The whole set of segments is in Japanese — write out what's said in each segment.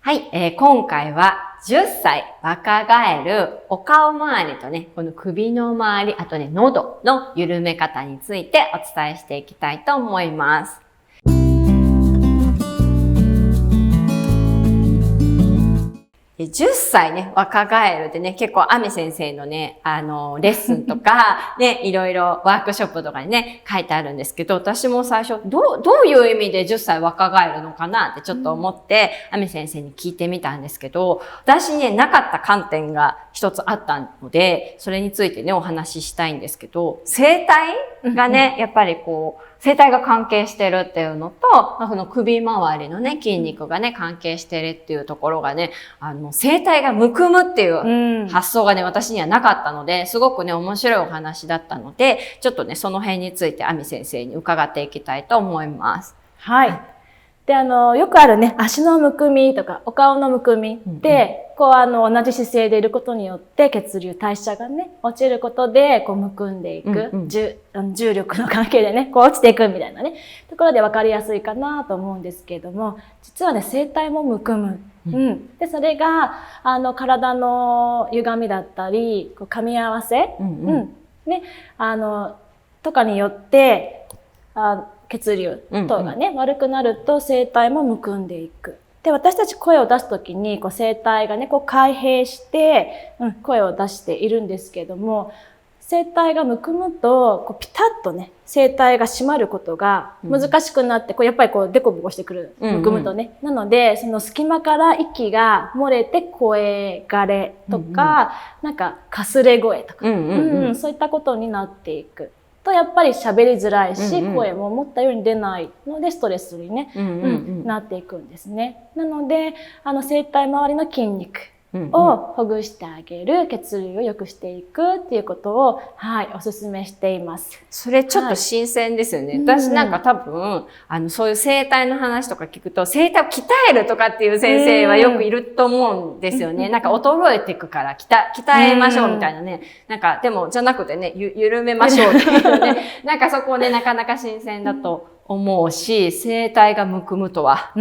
はい、今回は10歳若返るお顔周りとね、この首の周り、あとね、喉の緩め方についてお伝えしていきたいと思います。10歳ね、若返るってね、結構、アミ先生のね、レッスンとか、ね、いろいろワークショップとかにね、書いてあるんですけど、私も最初、どういう意味で10歳若返るのかなってちょっと思って、アミ先生に聞いてみたんですけど、私ね、なかった観点が一つあったので、それについてね、お話ししたいんですけど、声帯がね、やっぱり声帯が関係してるっていうのと、その首周りのね、筋肉がね、関係してるっていうところがね、声帯がむくむっていう発想がね、私にはなかったので、すごくね、面白いお話だったので、ちょっとね、その辺について、アミ先生に伺っていきたいと思います。はい。で、よくあるね、足のむくみとか、お顔のむくみで、同じ姿勢でいることによって、血流、代謝がね、落ちることで、むくんでいく、重力の関係でね、落ちていくみたいなね、ところで分かりやすいかなと思うんですけれども、実はね、声帯もむくむ。で、それが、体の歪みだったり、噛み合わせ、ね、とかによって、血流等がね、悪くなると声帯もむくんでいく。で、私たち声を出すときに、声帯がね、開閉して、声を出しているんですけれども、声帯がむくむと、ピタッとね、声帯が締まることが難しくなって、やっぱりデコボコしてくる、むくむとね。なので、その隙間から息が漏れて声枯れとか、なんかかすれ声とか、そういったことになっていく。と、やっぱり喋りづらいし、声も思ったように出ないので、ストレスにね、なっていくんですね。なので、声帯周りの筋肉をほぐしてあげる、血流を良くしていくっていうことを、はい、お勧めしています。それちょっと新鮮ですよね。私なんか多分、そういう声帯の話とか聞くと、声帯を鍛えるとかっていう先生はよくいると思うんですよね。なんか衰えていくから鍛えましょうみたいなね。なんか、でも、じゃなくてね、緩めましょうっていうね。なんかそこね、なかなか新鮮だと思うし、声帯がむくむとは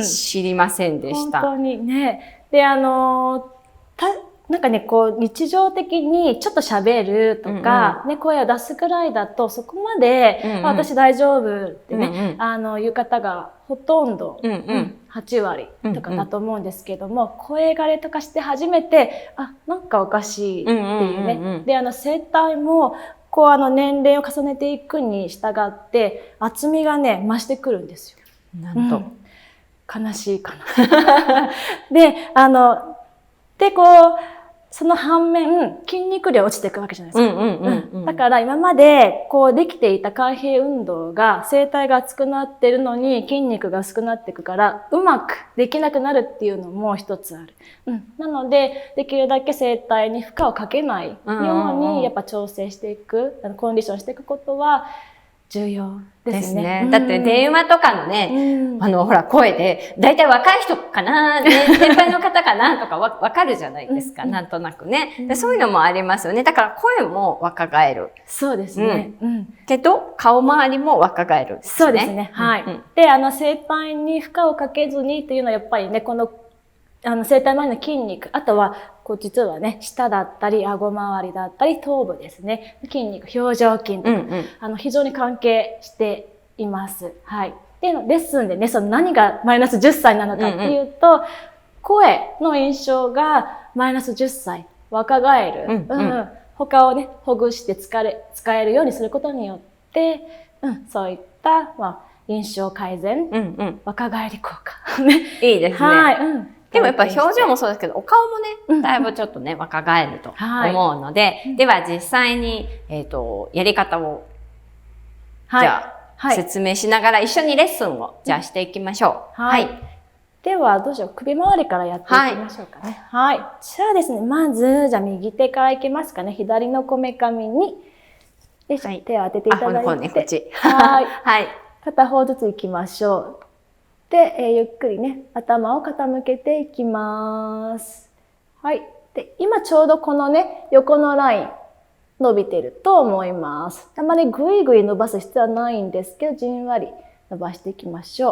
知りませんでした。本当にね。で、なんかね、日常的にちょっと喋るとか、ね、声を出すぐらいだと、そこまで、私大丈夫ってね、いう方がほとんど、8割とかだと思うんですけども、声枯れとかして初めて、なんかおかしいっていうね。で、声帯も、年齢を重ねていくに従って、厚みがね、増してくるんですよ。なんと。悲しいかな。で、その反面、筋肉量落ちていくわけじゃないですか。だから今まで、できていた開閉運動が、声帯が厚くなってるのに筋肉が薄くなっていくから、うまくできなくなるっていうのも一つある。なので、できるだけ声帯に負荷をかけないように、やっぱ調整していく、コンディションしていくことは、重要ですね。だって電話とかのね、ほら声で、だいたい若い人かな、年配の方かなとかわかるじゃないですか、なんとなくね。でそういうのもありますよね。だから声も若返る。そうですね。けど、顔周りも若返る、そうですね。はい。で、声帯に負荷をかけずにっていうのはやっぱりね、声帯周りの筋肉、あとは、実はね、舌だったり、顎周りだったり、頭部ですね。筋肉、表情筋とか、非常に関係しています。はい。で、レッスンでね、何がマイナス10歳なのかっていうと、声の印象がマイナス10歳、若返る。他をね、ほぐして使えるようにすることによって、そういった、印象改善、若返り効果。いいですね。はい。でもやっぱ表情もそうですけど、お顔もね、だいぶちょっとね、若返ると思うので、では実際に、やり方を、じゃあ、説明しながら一緒にレッスンを、じゃあしていきましょう。はい。では、どうしよう。首周りからやっていきましょうかね。はい。じゃあですね、まず、じゃあ右手からいきますかね。左のこめかみに、手を当てていただいて。ね、こっち。はい。はい。片方ずついきましょう。で、ゆっくりね、頭を傾けていきます。はい。で、今ちょうどこのね、横のライン、伸びてると思います。あまりぐいぐい伸ばす必要はないんですけど、じんわり伸ばしていきましょ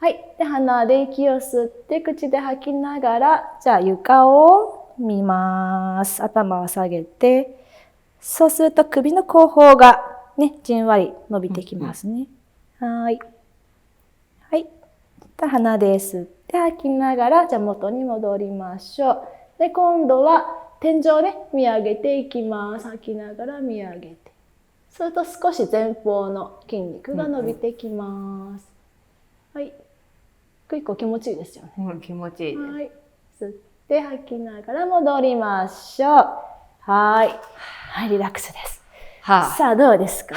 う。はい。で、鼻で息を吸って、口で吐きながら、じゃあ床を見ます。頭を下げて、そうすると首の後方がね、じんわり伸びてきますね。はい。はい。鼻で吸って吐きながら、じゃあ元に戻りましょう。で、今度は天井をね、見上げていきます。吐きながら見上げて。すると少し前方の筋肉が伸びてきます。はい。結構気持ちいいですよね。気持ちいいです。はい。吸って吐きながら戻りましょう。はい。はい、リラックスです。さあ、どうですか？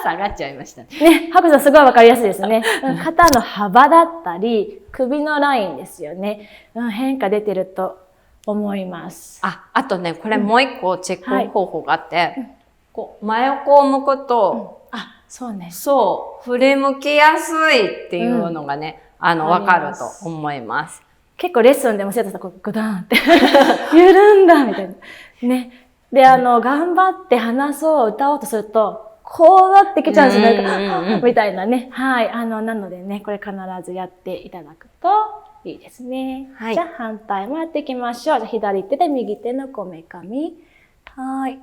下がっちゃいましたね。ね、ハコさんすごいわかりやすいですね。肩の幅だったり、首のラインですよね。変化出てると思います。あとね、これもう一個チェック方法があって、こう真横を向くと、そうね。そう、振り向きやすいっていうのがね、わかると思います。結構レッスンでも生徒さんこうグダーンって緩んだみたいな。ね。で、頑張って話そう、歌おうとすると、こうなってきちゃうんですよね。みたいなね。はい。なのでね、これ必ずやっていただくといいですね。はい。じゃあ反対回っていきましょう。じゃあ左手で右手のこめかみ。はい。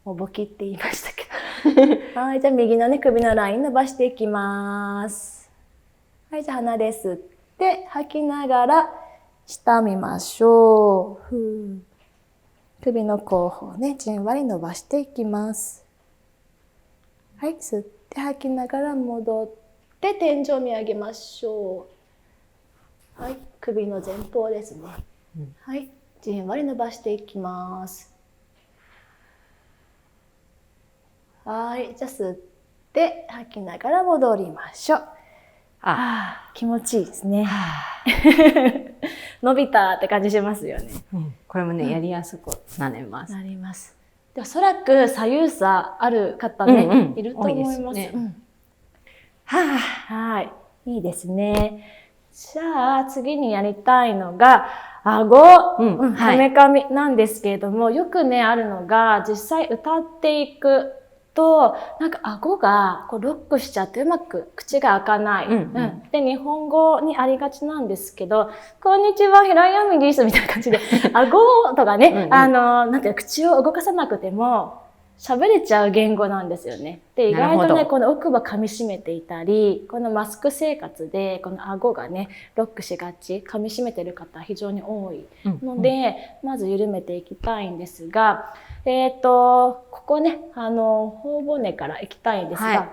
もうボキって言いましたけど。はい。じゃあ右のね、首のライン伸ばしていきます。はい。じゃあ鼻で吸って吐きながら下見ましょう。首の後方ね、じんわり伸ばしていきます。はい、吸って吐きながら戻って天井を見上げましょう。はい、首の前方ですね。はい、じんわり伸ばしていきます。はい、じゃあ吸って吐きながら戻りましょう。気持ちいいですね。伸びたって感じしますよね。これもね、やりやすくなります。なります。でおそらく左右差ある方ね、いると思います。はい。いいですね。じゃあ、次にやりたいのが、顎、こめかみなんですけれども、よくね、あるのが、実際歌っていくと、なんか顎がこうロックしちゃってうまく口が開かない。で、日本語にありがちなんですけど、こんにちは、平山です、みたいな感じで、顎とかね、なんていう口を動かさなくても、喋れちゃう言語なんですよね。で、意外とね、この奥歯噛み締めていたり、このマスク生活で、この顎がね、ロックしがち、噛み締めてる方非常に多いので、まず緩めていきたいんですが、ここね、頬骨から行きたいんですが、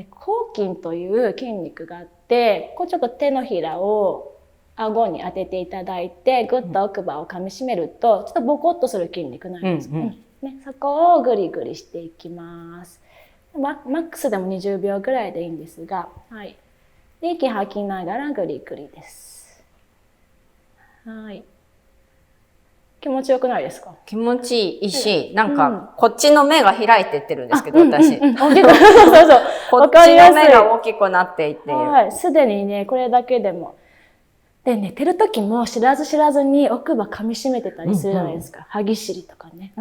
後筋という筋肉があって、こうちょっと手のひらを顎に当てていただいて、ぐっと奥歯を噛み締めると、ちょっとボコッとする筋肉なんです。そこをグリグリしていきます。マックスでも20秒ぐらいでいいんですが、はい。で、息吐きながらグリグリです。はい。気持ちよくないですか？気持ちいいし、なんか、こっちの目が開いてってるんですけど、私。そうそう。こっちの目が大きくなっていっている。はい。すでにね、これだけでも。で、寝てる時も知らず知らずに奥歯噛み締めてたりするじゃないですか。歯ぎしりとかね。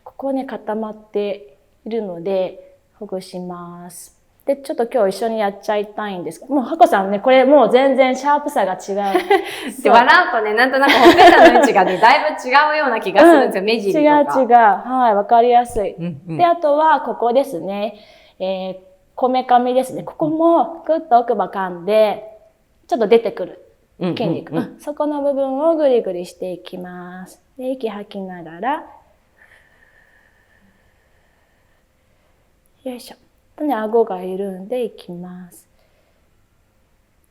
ここね、固まっているので、ほぐします。で、ちょっと今日一緒にやっちゃいたいんですけど、もう、ハコさんね、これもう全然シャープさが違う。で、笑うとね、なんとなくほっぺたの位置がね、だいぶ違うような気がするんですよ、目尻とか。違う。はい、わかりやすい。で、あとは、ここですね。こめかみですね。ここも、ぐっと奥歯噛んで、ちょっと出てくる筋肉。そこの部分をグリグリしていきます。で、息吐きながら、よいしょ。顎が緩んでいきます。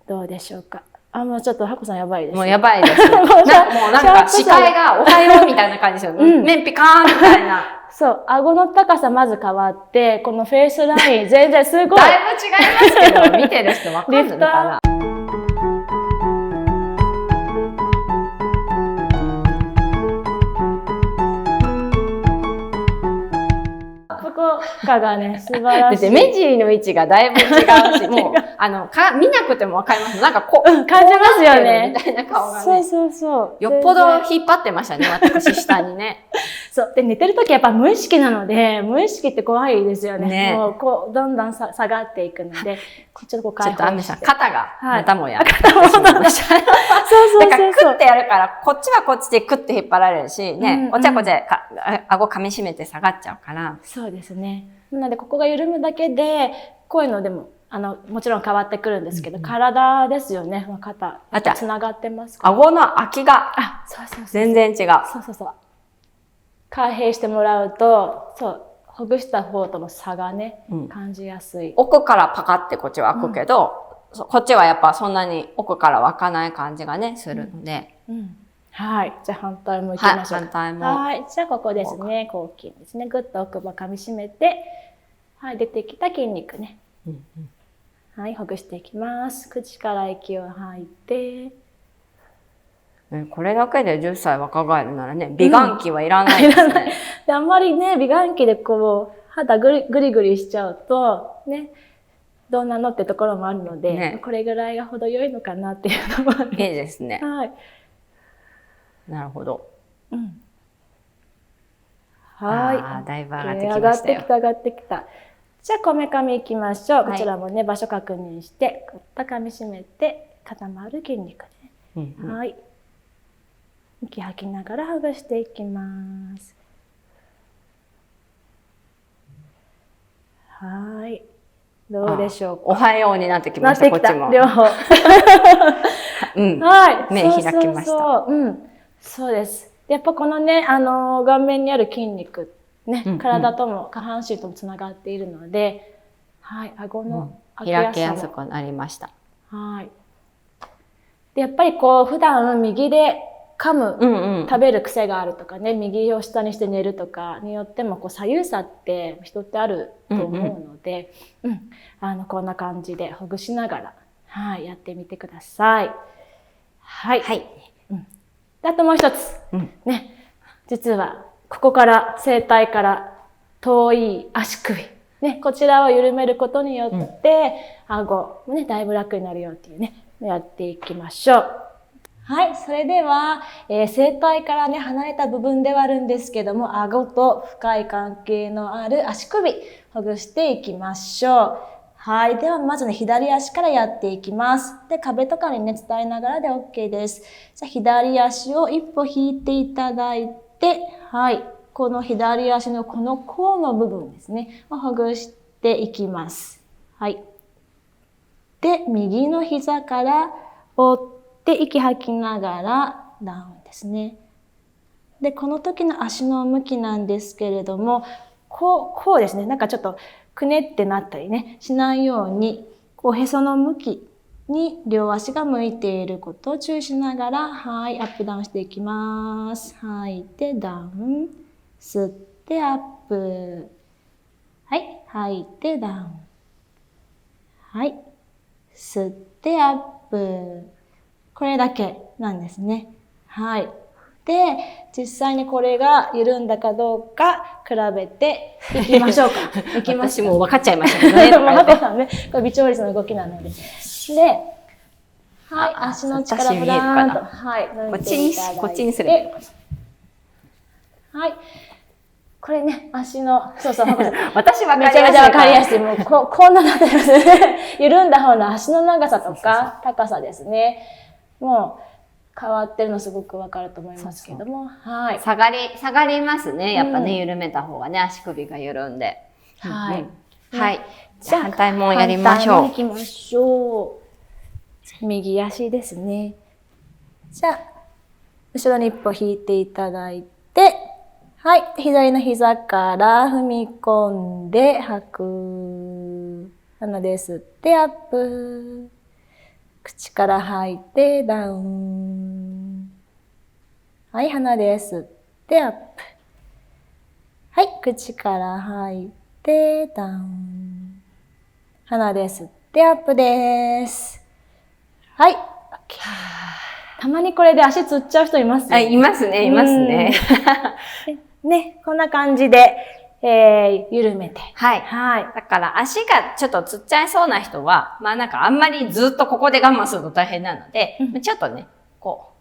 どうでしょうか。もうちょっと、ハコさんやばいです。もうやばいです。もうなんか視界がおはようみたいな感じですよ。目ピカーンみたいな。そう。顎の高さまず変わって、このフェイスライン全然すごい。だいぶ違いますけど、見てる人わかるのかな。がね、素晴らしい。目尻の位置がだいぶ違うし、もう、見なくてもわかります。なんかこう、感じますよね。みたいな顔がね。そう。よっぽど引っ張ってましたね、私下にね。そう。で、寝てるときやっぱ無意識なので、無意識って怖いですよね。ね、もう、こう、どんどん下がっていくので、ちょっとこう解放して。ちょっとアメさん、肩が、またもや。肩もそうそうそう。だから、クッてやるから、こっちはこっちでクッて引っ張られるし、ね、こっちはこっちで顎噛み締めて下がっちゃうから。そうですね。なので、ここが緩むだけで、こういうのでも、もちろん変わってくるんですけど、体ですよね、肩。あと、繋がってますか？顎の空きが、そうそうそう。全然違う。そうそうそう。開閉してもらうと、そう、ほぐした方との差がね、感じやすい。奥からパカってこっちは開くけど、こっちはやっぱそんなに奥から開かない感じがね、するので。はい。じゃあ反対も行きましょう。反対も。はい。じゃあここですね、後筋ですね。ぐっと奥歯噛み締めて、はい、出てきた筋肉ね。はい、ほぐしていきます。口から息を吐いて。これだけで10歳若返るならね、美顔器はいらないですね。であんまりね、美顔器でこう、肌ぐりぐりしちゃうと、ね、どうなのってところもあるので、ね、これぐらいが程よいのかなっていうのもある。いいですね。はい。なるほど。はい。だいぶ上がってきましたよ。上がってきた、上がってきた。じゃあ、こめかみいきましょう。こちらもね、場所確認して、ぐっと噛み締めて、固まる筋肉ね。はい。息吐きながらほぐしていきます。はい。どうでしょうか。おはようになってきました、こっちも。両方。はい。目開きました。そうです。やっぱこのね、顔面にある筋肉、ね、体とも下半身ともつながっているので、はい、顎の開けやすくなりました。はい。で、やっぱりこう、普段右で噛む、食べる癖があるとかね、右を下にして寝るとかによっても、こう、左右差って人ってあると思うので、こんな感じでほぐしながら、はい、やってみてください。はい。はい。あともう一つ。ね。実は、ここから、声帯から遠い足首。ね。こちらを緩めることによって、顎もね、だいぶ楽になるよっていうね、やっていきましょう。はい。それでは、声帯からね、離れた部分ではあるんですけども、顎と深い関係のある足首、ほぐしていきましょう。はい。では、まずね、左足からやっていきます。で、壁とかにね、伝えながらで OK です。じゃあ、左足を一歩引いていただいて、はい。この左足のこの甲の部分ですね、をほぐしていきます。はい。で、右の膝から折って息吐きながらダウンですね。で、この時の足の向きなんですけれども、こうですね。なんかちょっとくねってなったりね、しないように、おへその向きに両足が向いていることを注意しながら、はい、アップダウンしていきます。吐いてダウン。吸ってアップ。はい、吐いてダウン。はい、吸ってアップ。これだけなんですね。はい。で、実際にこれが緩んだかどうか比べていきましょうか。いきましょう。もう分かっちゃいましたけどね。もうハコさんね、これ微調律の動きなので。で、はい、足の力ブラーンと、はい、こっちにする。はい。これね、足の、そうそう、私分かりやすい。めちゃめちゃ分かりやすい。もう、こんななってますね。緩んだ方の足の長さとか、高さですね。もう、変わってるのすごくわかると思いますけども。はい。下がりますね。やっぱね、緩めた方がね、足首が緩んで。はい。はい。じゃあ反対もやりましょう。反対に行きましょう。右足ですね。じゃあ、後ろに一歩引いていただいて、はい。左の膝から踏み込んで吐く。鼻で吸ってアップ。口から吐いてダウン。はい。鼻で吸ってアップ。はい。口から吐いてダウン。鼻で吸ってアップです。はい。たまにこれで足つっちゃう人いますよね。いますね、いますね。ね、こんな感じで、緩めて。はい。はい。だから足がちょっとつっちゃいそうな人は、まあなんかあんまりずっとここで我慢すると大変なので、ちょっとね、こ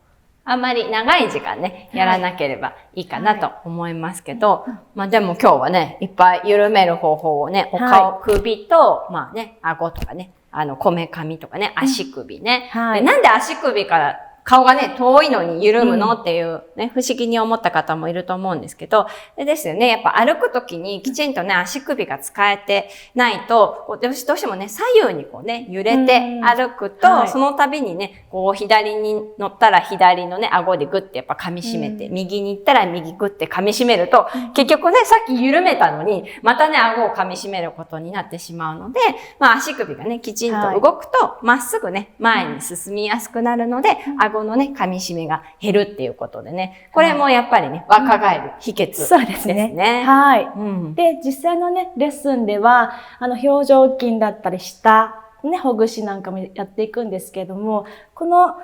う、あんまり長い時間ね、やらなければいいかなと思いますけど、まあでも今日はね、いっぱい緩める方法をね、お顔、首と、まあね、顎とかね、こめかみとかね、足首ね。で、なんで足首から顔がね、遠いのに緩むのっていうね、不思議に思った方もいると思うんですけど、でですよね、やっぱ歩くときにきちんとね、足首が使えてないと、こうどうしてもね、左右にこうね、揺れて歩くと、その度にね、こう左に乗ったら左のね、顎でグッてやっぱ噛み締めて、右に行ったら右グッて噛み締めると、結局ね、さっき緩めたのに、またね、顎を噛み締めることになってしまうので、まあ足首がね、きちんと動くと、まっすぐね、前に進みやすくなるので、顎のね、噛み締めが減るっていうことでね、これもやっぱりね、若返る秘訣ですね。そうですね。はい。で、実際のね、レッスンでは、表情筋だったり、舌、ね、ほぐしなんかもやっていくんですけれども、この、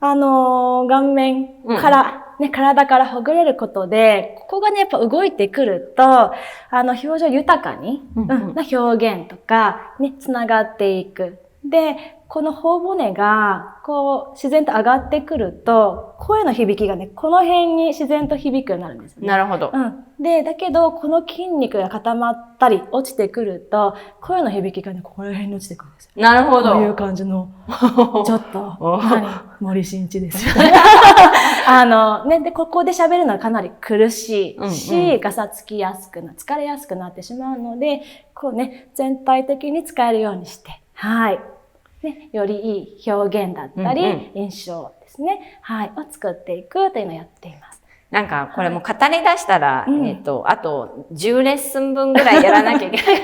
顔面から、ね、体からほぐれることで、ここがね、やっぱ動いてくると、表情豊かに、な表現とか、ね、つながっていく。で、この頬骨が、こう、自然と上がってくると、声の響きがね、この辺に自然と響くようになるんですよね。なるほど。で、だけど、この筋肉が固まったり、落ちてくると、声の響きがね、この辺に落ちてくるんですよ。なるほど。こういう感じの、ちょっと、森進一ですよね。ね、で、ここで喋るのはかなり苦しいし、ガサつきやすくな、疲れやすくなってしまうので、こうね、全体的に使えるようにして、はい。ね、よりいい表現だったり、印象ですね。はい。を作っていくというのをやっています。なんか、これも語り出したら、あと10レッスン分ぐらいやらなきゃいけない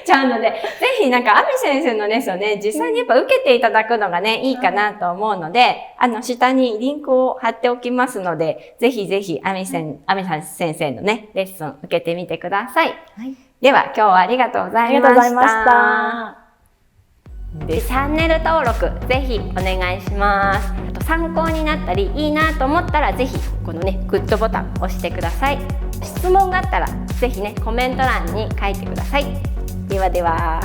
ちゃうので、ぜひなんか、アミ先生のレッスンをね、実際にやっぱ受けていただくのがね、いいかなと思うので、下にリンクを貼っておきますので、ぜひぜひ、アミ先生のね、レッスン受けてみてください。では、今日はありがとうございました。ありがとうございました。で、チャンネル登録ぜひお願いします。あと参考になったりいいなと思ったらぜひこのねグッドボタン押してください。質問があったらぜひねコメント欄に書いてください。ではでは。